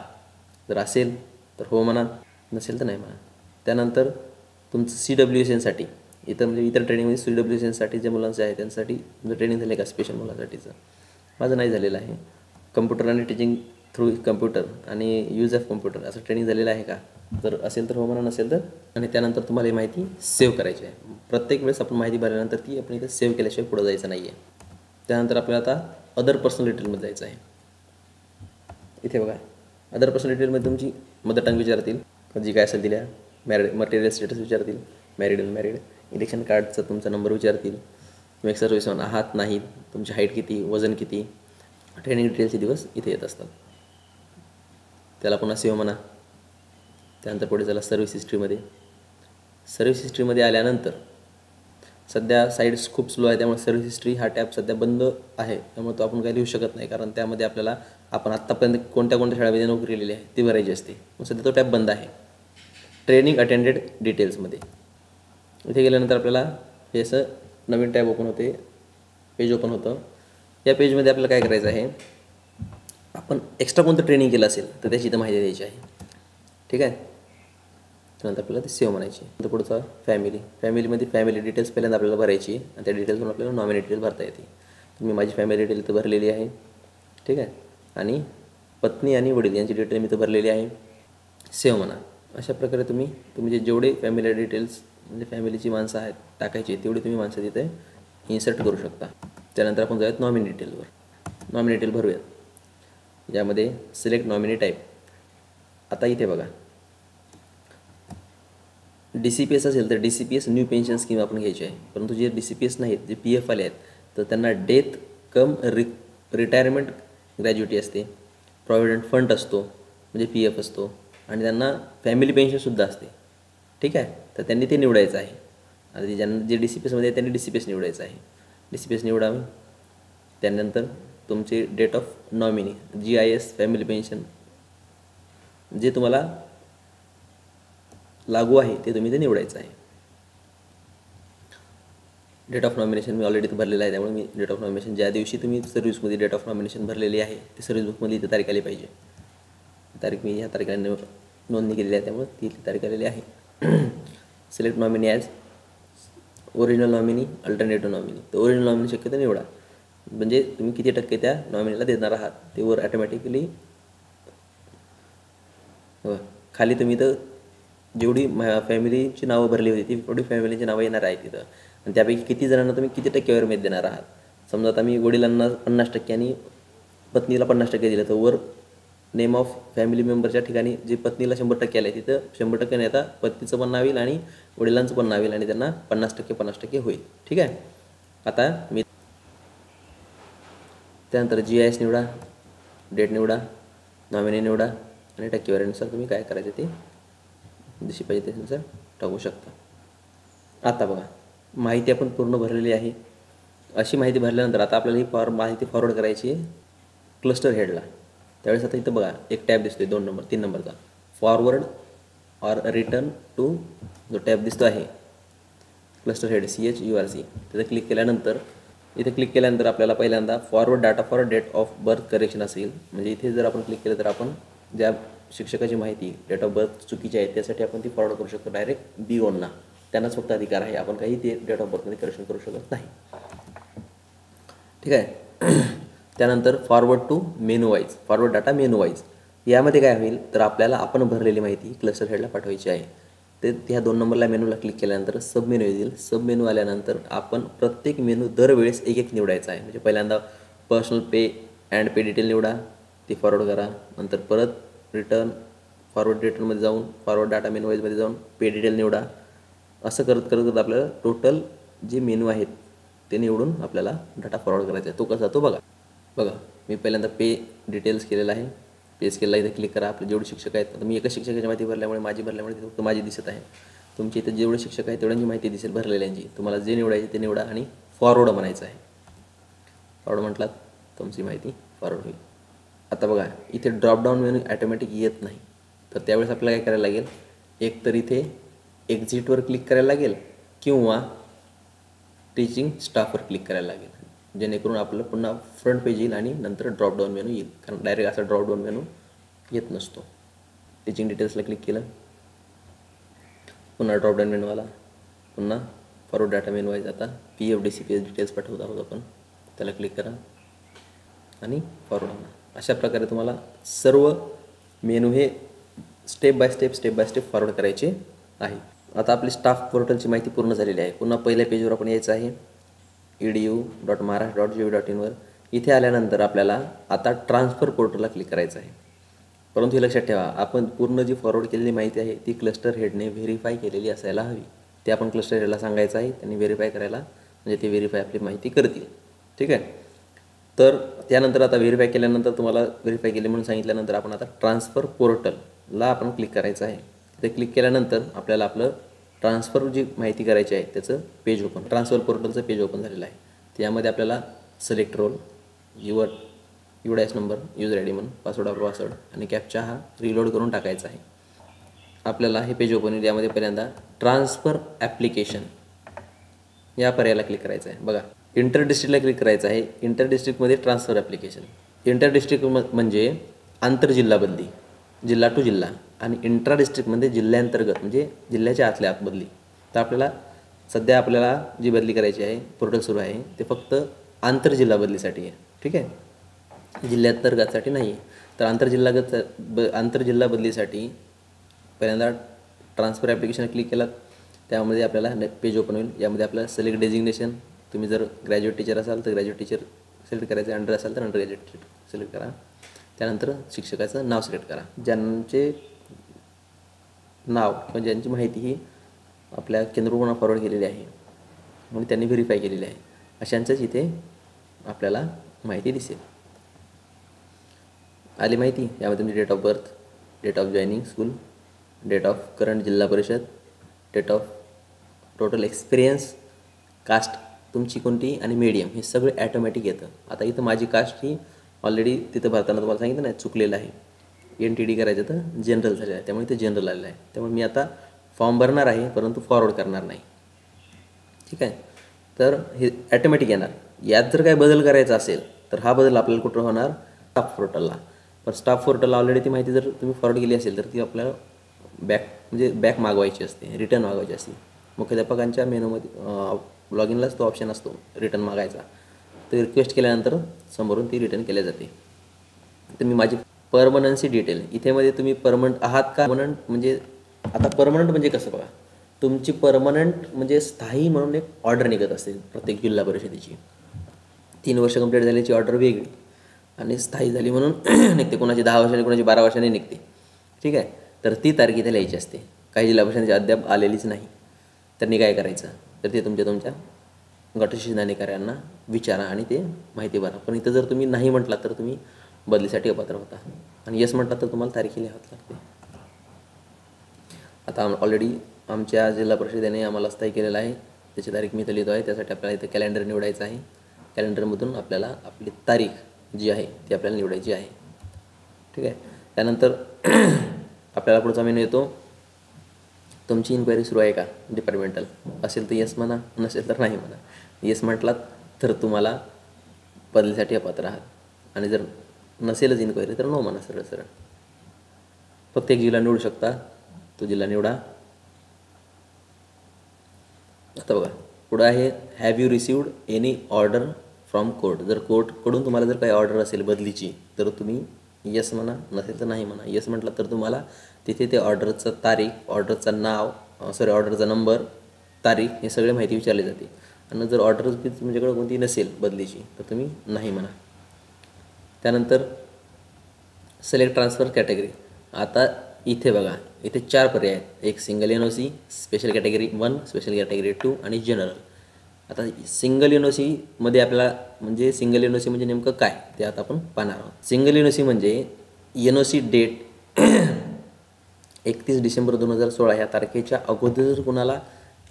जर असेल तर हो म्हणा, नसेल तर नाही म्हणा. त्यानंतर तुमचं CWSNसाठी इथं म्हणजे इतर ट्रेनिंगमध्ये CWSNसाठी जे मुलांचे आहे त्यांच्यासाठी तुमचं ट्रेनिंग झालं आहे का स्पेशल मुलांसाठीचं? माझं नाही झालेलं आहे. कम्प्युटर आणि टीचिंग थ्रू कम्प्युटर आणि यूज ऑफ कम्प्युटर असं ट्रेनिंग झालेलं आहे का? जर असेल तर हो म्हणा, नसेल तर. आणि त्यानंतर तुम्हाला ही माहिती सेव्ह करायची आहे. प्रत्येक वेळेस आपण माहिती भरल्यानंतर ती आपण इथे सेव्ह केल्याशिवाय पुढं जायचं नाही आहे. त्यानंतर आपल्याला आता अदर पर्सनल डिटेलमध्ये जायचं आहे. इथे बघा, अदर पर्सनल डिटेलमध्ये तुमची मदर टंग विचारतील, जी काय असेल दिल्या, मटेरियल स्टेटस विचारतील, मॅरिड अनमॅरिड, इलेक्शन कार्डचा तुमचा नंबर विचारतील, तुम्ही सर्व्हिसमॅन आहात नाही, तुमची हाईट किती, वजन किती, ट्रेनिंग डिटेल्सचे दिवस इथे येत असतात. त्याला पुन्हा सेव्ह म्हणा. त्यानंतर पुढे चला सर्व्हिस हिस्ट्रीमध्ये. सर्व्हिस हिस्ट्रीमध्ये आल्यानंतर सध्या साईट्स खूप स्लो आहे, त्यामुळे सर्व्हिस हिस्ट्री हा टॅब सध्या बंद आहे. त्यामुळे तो आपण काही लिहू शकत नाही, कारण त्यामध्ये आपल्याला आपण आत्तापर्यंत कोणत्या कोणत्या शाळेमध्ये नोकरी केलेली आहे ती भरायची असते. मग सध्या तो टॅब बंद आहे. ट्रेनिंग अटेंडेड डिटेल्समध्ये इथे गेल्यानंतर आपल्याला हे असं नवीन टॅब ओपन होते, पेज ओपन होतं. या पेजमध्ये आपल्याला काय करायचं आहे, आपण एक्स्ट्रा कोणतं ट्रेनिंग केलं असेल तर त्याची इथं माहिती द्यायची आहे. ठीक आहे. त्यानंतर आपल्याला ते सेव्ह म्हणायची. नंतर पुढचा फॅमिलीमध्ये फॅमिली डिटेल्स पहिल्यांदा आपल्याला भरायची आणि त्या डिटेल्सवरून आपल्याला नॉमिनी डिटेल्स भरता येते. मी माझी फॅमिली डिटेल इथं भरलेली आहे. ठीक आहे. आणि पत्नी आणि वडील यांची डिटेल मी इथं भरलेली आहे. सेव्ह म्हणा. अशा प्रकारे तुम्ही जे जेवढे फॅमिली डिटेल्स म्हणजे फॅमिलीची माणसं आहेत टाकायची तेवढी तुम्ही माणसं तिथे इन्सर्ट करू शकता. त्यानंतर आपण जाऊयात नॉमिनी डिटेलवर. नॉमिनी डिटेल भरूयात. ज्यामध्ये सिलेक्ट नॉमिनी टाईप. आता इथे बघा, DCPS असेल तर DCPS न्यू पेन्शन स्कीम आपण घ्यायची आहे. परंतु जे DCPS नाहीत, जे PF आले आहेत तर त्यांना डेथ कम रिटायरमेंट ग्रॅज्युटी असते, प्रॉव्हिडंट फंड असतो म्हणजे PF असतो, आणि त्यांना फॅमिली पेन्शनसुद्धा असते. ठीक आहे. तर त्यांनी ते निवडायचं आहे. आणि ज्यांना जे DCPSमध्ये आहे त्यांनी DCPS निवडायचं आहे. DCPS निवडावे. त्यानंतर तुमचे date of nominee GIS family pension जे तुम्हाला लागू आहे ते तुम्ही ते निवडायचं आहे. डेट ऑफ नॉमिनेशन मी ऑलरेडी भरलेलं आहे, त्यामुळे मी डेट ऑफ नॉमिनेशन ज्या दिवशी तुम्ही सर्व्हिसमध्ये डेट ऑफ नॉमिनेशन भरलेली आहे ते सर्व्हिस बुकमध्ये इथे तारीख आली पाहिजे. तारीख मी ह्या तारखेला नोंदणी केलेली आहे, त्यामुळे ती तारीख आलेली आहे. Select nominee as original nominee, alternative nominee. तर ओरिजिनल नॉमिनी शक्यतो निवडा, म्हणजे तुम्ही किती टक्के त्या नॉमिनीला देणार आहात ते वर ॲटोमॅटिकली खाली तुम्ही तर जेवढी फॅमिलीची नावं भरली होती तेवढी फॅमिलीची नावं येणार आहेत तिथं, आणि त्यापैकी किती जणांना तुम्ही किती टक्के वर देणार आहात. समजा आता मी वडिलांना 50% आणि पत्नीला 50% दिलं, तर वर नेम ऑफ फॅमिली मेंबरच्या ठिकाणी जे पत्नीला 100% आले तिथं 100% नाही, आता पत्नीचं पण नाव येईल आणि वडिलांचं पण नाव येईल आणि त्यांना 50% होईल. ठीक आहे. आता मी त्यानंतर GIS निवडा, डेट निवडा, नॉमिनी निवडा आणि टक्केवारीनुसार तुम्ही काय करायचं ते जशी पाहिजे त्यानुसार टाकू शकता. आता बघा, माहिती आपण पूर्ण भरलेली आहे. अशी माहिती भरल्यानंतर आता आपल्याला ही माहिती फॉरवर्ड करायची आहे क्लस्टर हेडला. त्यावेळेस आता इथं बघा एक टॅब दिसतो आहे 2 नंबर 3 नंबरचा, फॉरवर्ड ऑर रिटर्न टू, जो टॅब दिसतो आहे क्लस्टर हेड CHURC, तिथं क्लिक केल्यानंतर आपल्याला पहिल्यांदा forward data for date of birth correction असेल. म्हणजे इथे जर आपण क्लिक केलं तर आपण ज्या शिक्षकाची माहिती डेट ऑफ बर्थ चुकीची आहे त्यासाठी आपण ती फॉरवर्ड करू शकतो डायरेक्ट B1ला. त्यांनाच फक्त अधिकार आहे, आपण काही ते डेट ऑफ बर्थमध्ये करेक्शन करू शकत नाही. ठीक आहे. त्यानंतर forward to menu wise, forward data menu wise. यामध्ये काय होईल तर आपल्याला आपण भरलेली माहिती क्लस्टर हेडला पाठवायची आहे. ते ह्या 2 नंबरला मेनूला क्लिक केल्यानंतर सब मेनू येईल. सब मेनू आल्यानंतर आपण प्रत्येक मेनू दरवेळेस एक निवडायचा आहे. म्हणजे पहिल्यांदा personal pay and pay detail निवडा, ती फॉरवर्ड करा. नंतर परत फॉरवर्ड रिटर्नमध्ये जाऊन फॉरवर्ड डाटा मेनू वाईजमध्ये जाऊन पे डिटेल निवडा. असं करत आपल्याला टोटल जे मेनू आहेत ते निवडून आपल्याला डाटा फॉरवर्ड करायचा आहे. तो कसा तो बघा मी पहिल्यांदा पे डिटेल्स केलेला आहे. पेज केला, इथे क्लिक करा. आपले जेवढे शिक्षक आहेत, आता मी एका शिक्षकाची माहिती भरल्यामुळे तिथे फक्त माझी दिसत आहे. तुमची इथे जेवढे शिक्षक आहेत तेवढ्यांची माहिती दिसेल भरलेल्यांची. तुम्हाला जे निवडायचे ते निवडा आणि फॉरवर्ड म्हणायचं आहे. फॉरवर्ड म्हटलात तुमची माहिती फॉरवर्ड होईल. आता बघा इथे ड्रॉपडाऊन मेनू ॲटोमॅटिक येत नाही, तर त्यावेळेस आपल्याला काय करायला लागेल, एक तर इथे एक्झिटवर क्लिक करायला लागेल किंवा टीचिंग स्टाफवर क्लिक करायला लागेल. जेणेकरून आपलं पुन्हा फ्रंट पेज येईल आणि नंतर ड्रॉपडाऊन मेनू येईल, कारण डायरेक्ट असा ड्रॉपडाऊन मेनू येत नसतो. टीचिंग डिटेल्सला क्लिक केलं, पुन्हा ड्रॉपडाऊन मेनू आला, पुन्हा फॉरवर्ड डाटा मेनू आहे. आता PFDCPS डिटेल्स पाठवत आहोत आपण, त्याला क्लिक करा आणि फॉरवर्ड आणा. अशा प्रकारे तुम्हाला सर्व मेनू हे स्टेप बाय स्टेप फॉरवर्ड करायचे आहे. आता आपली स्टाफ पोर्टलची माहिती पूर्ण झालेली आहे. पुन्हा पहिल्या पेजवर आपण यायचं आहे, edu.maharashtra.gov.in वर. इथे आल्यानंतर आपल्याला आता ट्रान्सफर पोर्टलला क्लिक करायचं आहे. परंतु हे लक्षात ठेवा, आपण पूर्ण जी फॉरवर्ड केलेली माहिती आहे ती क्लस्टर हेडने व्हेरीफाय केलेली असायला हवी. ते आपण क्लस्टर हेडला सांगायचं आहे, त्यांनी व्हेरीफाय करायला, म्हणजे ते व्हेरीफाय आपली माहिती करतील. ठीक आहे. तर त्यानंतर आता व्हेरीफाय केल्यानंतर, तुम्हाला व्हेरीफाय केले म्हणून सांगितल्यानंतर आपण आता ट्रान्सफर पोर्टलला आपण क्लिक करायचं आहे. ते क्लिक केल्यानंतर आपल्याला आपलं ट्रान्सफर जी माहिती करायची आहे त्याचं पेज ओपन, ट्रान्सफर पोर्टलचं पेज ओपन झालेलं आहे. त्यामध्ये आपल्याला select role, UID number, user ID म्हणून, पासवर्ड आणि कॅप्चा हा रिलोड करून टाकायचा आहे. आपल्याला हे पेज ओपन होईल. यामध्ये पहिल्यांदा ट्रान्सफर ॲप्लिकेशन या पर्यायाला क्लिक करायचं आहे. बघा, इंटर डिस्ट्रिक्टला क्लिक करायचं आहे. इंटर डिस्ट्रिक्टमध्ये ट्रान्सफर ॲप्लिकेशन. इंटर डिस्ट्रिक्ट म्हणजे आंतरजिल्हा बदली, जिल्हा टू जिल्हा, आणि इंट्रा डिस्ट्रिक्टमध्ये जिल्ह्यांतर्गत म्हणजे जिल्ह्याच्या आतल्या आत बदली. तर आपल्याला सध्या जी बदली करायची आहे, पोर्टल सुरू आहे, ते फक्त आंतरजिल्हा बदलीसाठी आहे. ठीक आहे, जिल्ह्यांतर्गतसाठी नाही आहे. तर आंतरजिल्हा बदलीसाठी पहिल्यांदा ट्रान्सफर ॲप्लिकेशन क्लिक केलं, त्यामध्ये आपल्याला पेज ओपन होईल. यामध्ये आपल्याला सिलेक्ट डेजिग्नेशन, तुम्ही जर ग्रॅज्युएट टीचर असाल तर ग्रॅज्युएट टीचर सिलेक्ट करायचं, अंडर असाल तर अंडर ग्रॅज्युएट टीचर सिलेक्ट करा. त्यानंतर शिक्षकाचं नाव सिलेक्ट करा. ज्यांचे नाव किंवा ज्यांची माहिती ही आपल्या केंद्राकडून फॉरवर्ड केलेली आहे म्हणजे त्यांनी व्हेरीफाय केलेली आहे, अशांचंच इथे आपल्याला माहिती दिसेल. आली माहिती. यामध्ये तुमची date of birth, date of joining school, date of current जिल्हा परिषद, date of total experience, caste तुमची कोणती आणि मीडियम, हे सगळं ॲटोमॅटिक येतं. आता इथं माझी कास्ट ही ऑलरेडी तिथं भरताना तुम्हाला सांगितलं नाही, चुकलेलं आहे. NTD करायचं तर जनरल झालेलं आहे, त्यामुळे ते जनरल आलेलं आहे. त्यामुळे मी आता फॉर्म भरणार आहे परंतु फॉरवर्ड करणार नाही. ठीक आहे. तर हे ॲटोमॅटिक येणार. यात जर काही बदल करायचा असेल तर हा बदल आपल्याला कुठं होणार, स्टाफ पोर्टलला. पण स्टाफ पोर्टलला ऑलरेडी ती माहिती जर तुम्ही फॉरवर्ड केली असेल तर ती आपल्याला बॅक मागवायची असते, रिटर्न मागवायची असते. मुख्याध्यापकांच्या मेनूमध्ये लॉगिनलाच तो ऑप्शन असतो रिटर्न मागायचा. तर रिक्वेस्ट केल्यानंतर समोरून ती रिटर्न केल्या जाते. तर मी माझी परमनन्सी डिटेल इथेमध्ये तुम्ही परमनंट आहात का, परमनंट म्हणजे आता परमनंट म्हणजे कसं बघा, तुमची परमनंट म्हणजे स्थायी म्हणून एक ऑर्डर निघत असते प्रत्येक जिल्हा परिषदेची. 3 वर्ष कंप्लीट झाल्याची ऑर्डर वेगळी आणि स्थायी झाली म्हणून निघते, कोणाची 10 वर्षांनी, कोणाची 12 वर्षांनी निघते. ठीक आहे. तर ती तारीख इथे लिहायची असते. काही जिल्हा परिषदेची अद्याप आलेलीच नाही. त्यांनी काय करायचं, तर ते तुमच्या गटशिक्षण अधिकाऱ्यांना विचारा आणि ते माहिती भरा. पण इथं जर तुम्ही नाही म्हटला तर तुम्ही बदलीसाठी अपात्र होता, आणि यस म्हटला तर तुम्हाला तारीख लिहावं लागते. आता ऑलरेडी आमच्या जिल्हा परिषदेने आम्हाला स्थायी केलेलं आहे, त्याची तारीख मी इथं लिहितो आहे. त्यासाठी आपल्याला इथं कॅलेंडर निवडायचं आहे. कॅलेंडरमधून आपल्याला आपली तारीख जी आहे ती आपल्याला निवडायची आहे. ठीक आहे. त्यानंतर आपल्याला पुढचा मेनू येतो, तुमची इन्क्वायरी सुरू आहे का डिपार्टमेंटल, असेल तर येस म्हणा, नसेल तर नाही म्हणा. येस म्हटलात तर तुम्हाला बदलीसाठी अपात्र आहात, आणि जर नसेलच इन्क्वायरी तर नो म्हणा, सरळ सरळ. फक्त एक जिल्हा निवडू शकता, तो जिल्हा निवडा. आता बघा पुढं आहे, have you received any order from court. जर कोर्टकडून तुम्हाला जर काही ऑर्डर असेल बदलीची तर तुम्ही येस म्हणा, नसेल तर नाही म्हणा. येस म्हटलं तर तुम्हाला तिथे ते ऑर्डरचं तारीख, ऑर्डरचं नाव, ऑर्डरचा नंबर, तारीख हे सगळे माहिती विचारली जाते. आणि जर ऑर्डर तुमच्याकडे कोणती नसेल बदलीची तर तुम्ही नाही म्हणा. त्यानंतर सिलेक्ट ट्रान्सफर कॅटेगरी. आता इथे बघा, इथे 4 पर्याय आहेत. एक single NOC, special category 1, special category 2 आणि जनरल. आता सिंगल NOCमध्ये आपल्याला म्हणजे सिंगल NOC म्हणजे नेमकं काय ते आता आपण पाहणार आहोत. सिंगल NOC म्हणजे NOC डेट 31 डिसेंबर 2016 ह्या तारखेच्या अगोदर जर कुणाला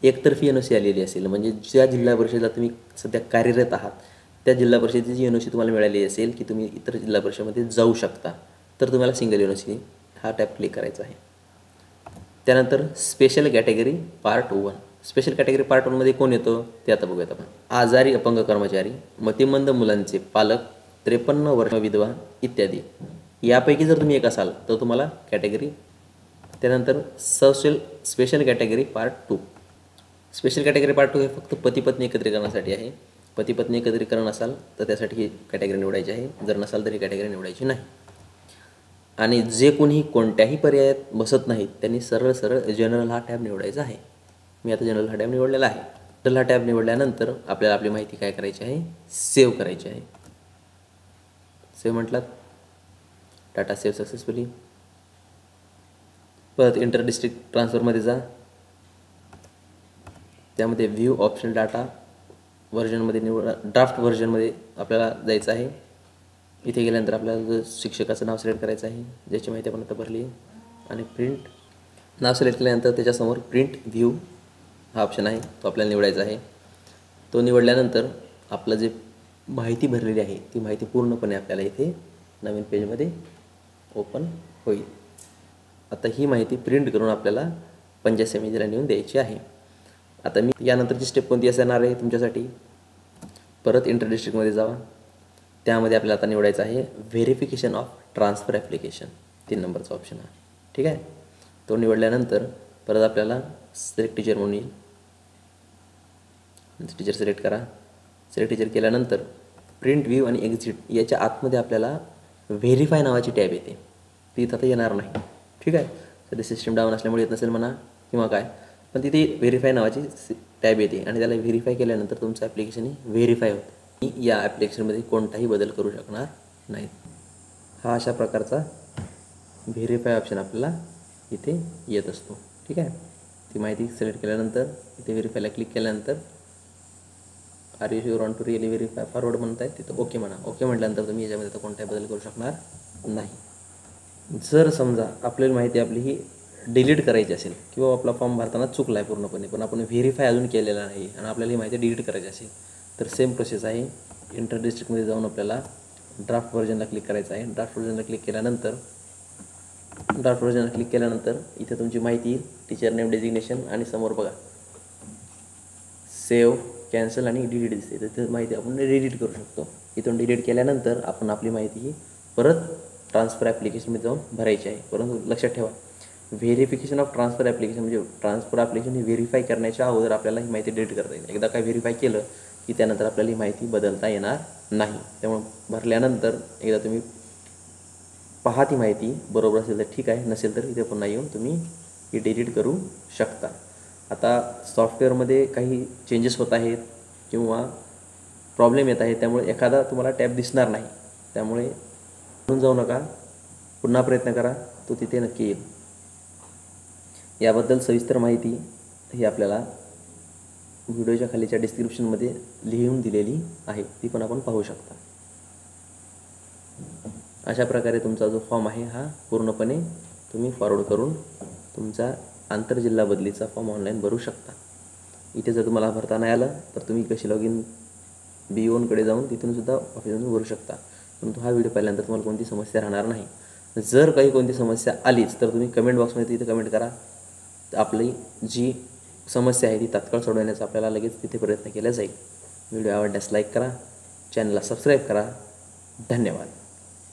एकतर्फी NOC आलेली असेल, म्हणजे ज्या जिल्हा परिषदेला तुम्ही सध्या कार्यरत आहात त्या जिल्हा परिषदेची NOC तुम्हाला मिळाली असेल की तुम्ही इतर जिल्हा परिषदेमध्ये जाऊ शकता, तर तुम्हाला सिंगल NOC हा टॅब क्लिक करायचा आहे. त्यानंतर special category part 1. Special category part 1 मध्ये कोण येतो ते आता बघूयात आपण. आजारी अपंग कर्मचारी, मतिमंद मुलांचे पालक, 53 वर्ष विधवा इत्यादी. यापैकी जर तुम्ही एक असाल तर तुम्हाला कॅटेगरी. त्यानंतर special category part 2. Special category part 2 हे फक्त पती पत्नी एकत्रीकरणासाठी आहे. पती पत्नी एकत्रीकरण असाल तर त्यासाठी ही कॅटेगरी निवडायची आहे, जर नसाल तर ही कॅटेगरी निवडायची नाही. आणि जे कोणी कोणत्याही पर्यायात बसत नाहीत त्यांनी सरळ सरळ जनरल हा टॅब निवडायचा आहे. मी आता जनरल हा टॅब निवडलेला आहे. जनरल हा टॅब निवडल्यानंतर आपल्याला आपली माहिती काय करायची आहे, सेव्ह करायची आहे. सेव्ह म्हटलात, डाटा सेव्ह सक्सेसफुली. परत इंटर डिस्ट्रिक्ट ट्रान्सफरमध्ये जा, त्यामध्ये व्ह्यू ऑप्शनल डाटा व्हर्जनमध्ये निवडा. ड्राफ्ट व्हर्जनमध्ये आपल्याला जायचं आहे. इथे गेल्यानंतर आपल्याला शिक्षकाचं नाव सिलेक्ट करायचं आहे, ज्याची माहिती आपण आता भरली आहे. आणि प्रिंट नाव सिलेक्ट केल्यानंतर त्याच्यासमोर प्रिंट व्ह्यू हा ऑप्शन आहे, तो आपल्याला निवडायचा आहे. तो निवडल्यानंतर आपलं जे माहिती भरलेली आहे ती माहिती पूर्णपणे आपल्याला इथे नवीन पेजमध्ये ओपन होईल. आता ही माहिती प्रिंट करून आपल्याला पंचायत समितीला नेऊन द्यायची आहे. आता मी यानंतरची स्टेप कोणती असणार आहे तुमच्यासाठी, परत इंटर डिस्ट्रिक्टमध्ये जावा. त्यामध्ये आपल्याला आता निवडायचं आहे व्हेरिफिकेशन ऑफ ट्रान्सफर ॲप्लिकेशन, 3 नंबरचा ऑप्शन आहे. ठीक आहे, तो निवडल्यानंतर परत आपल्याला सिलेक्ट टीचर म्हणून येईल. टीचर सिलेक्ट करा. सिलेक्ट टीचर केल्यानंतर प्रिंट व्ह्यू आणि एक्झिट याच्या आतमध्ये आपल्याला व्हेरीफाय नावाची टॅब येते, ती इथं आता येणार नाही. ठीक आहे, तर सिस्टम डाऊन असल्यामुळे येत नसेल म्हणा किंवा काय, पण तिथे व्हेरीफाय नावाची टॅब येते आणि त्याला व्हेरीफाय केल्यानंतर तुमचं ॲप्लिकेशन ही व्हेरीफाय होतं. या ॲप्लिकेशनमध्ये कोणताही बदल करू शकणार नाहीत. हा अशा प्रकारचा व्हेरीफाय ऑप्शन आपल्याला इथे येत असतो. ठीक आहे, ती माहिती सिलेक्ट केल्यानंतर इथे व्हेरीफायला क्लिक केल्यानंतर are you sure want to really verify forward म्हणत आहे, तिथं ओके म्हणा. ओके म्हटल्यानंतर तुम्ही याच्यामध्ये तर कोणताही बदल करू शकणार नाही. जर समजा आपल्याला माहिती आपली ही डिलीट करायची असेल किंवा आपला फॉर्म भरताना चुकला आहे पूर्णपणे, पण आपण व्हेरीफाय अजून केलेला नाही आणि आपल्याला ही माहिती डिलीट करायची असेल तर सेम प्रोसेस आहे. इंटर डिस्ट्रिक्टमध्ये जाऊन आपल्याला ड्राफ्ट व्हर्जनला क्लिक करायचं आहे. ड्राफ्ट व्हर्जनला क्लिक केल्यानंतर इथे तुमची माहिती टीचर नेम, डेजिग्नेशन आणि समोर बघा सेव्ह, कॅन्सल आणि डिलीट दिसते, तर ती माहिती आपण डिलीट करू शकतो. इथून डिलीट केल्यानंतर आपण आपली माहिती ही परत ट्रान्सफर ॲप्लिकेशनमध्ये जाऊन भरायची आहे. परंतु लक्षात ठेवा, व्हेरिफिकेशन ऑफ ट्रान्सफर ॲप्लिकेशन म्हणजे ट्रान्सफर ॲप्लिकेशन ही व्हेरीफाय करण्याच्या अगोदर आपल्याला ही माहिती डिलीट करता येईल. एकदा काय व्हेरीफाय केलं की त्यानंतर आपल्याला ही माहिती बदलता येणार नाही. त्यामुळे भरल्यानंतर एकदा तुम्ही पहा ती माहिती बरोबर असेल तर ठीक आहे, नसेल तर इथे पुन्हा येऊन तुम्ही ही डिलीट करू शकता. आता सॉफ्टवेअरमध्ये काही चेंजेस होत आहेत किंवा प्रॉब्लेम येत आहे, त्यामुळे एखादा तुम्हाला टॅब दिसणार नाही. त्यामुळे म्हणून जाऊ नका, पुन्हा प्रयत्न करा, तो तिथे नक्की येईल. याबद्दल सविस्तर माहिती ही आपल्याला व्हिडिओच्या खालीच्या डिस्क्रिप्शनमध्ये लिहून दिलेली आहे, ती पण आपण पाहू शकता. अशा प्रकारे तुमचा जो फॉर्म आहे हा पूर्णपणे तुम्ही फॉरवर्ड करून तुमचा आंतरजिल्हा बदलीचा फॉर्म ऑनलाईन भरू शकता. इथे जर तुम्हाला भरता नाही आलं तर तुम्ही कशी लॉगिन BONकडे जाऊन तिथूनसुद्धा ऑफिसमधून भरू शकता. परंतु हा व्हिडिओ पाहिल्यानंतर तुम्हाला कोणती समस्या राहणार नाही. जर काही कोणती समस्या आलीच तर तुम्ही कमेंट बॉक्समध्ये तिथे कमेंट करा. आपली जी समस्या आहे ती तात्काळ सोडवण्याचा आपल्याला लगेच तिथे प्रयत्न केला जाईल. व्हिडिओ आवडल्यास लाईक करा, चॅनलला सबस्क्राईब करा. धन्यवाद.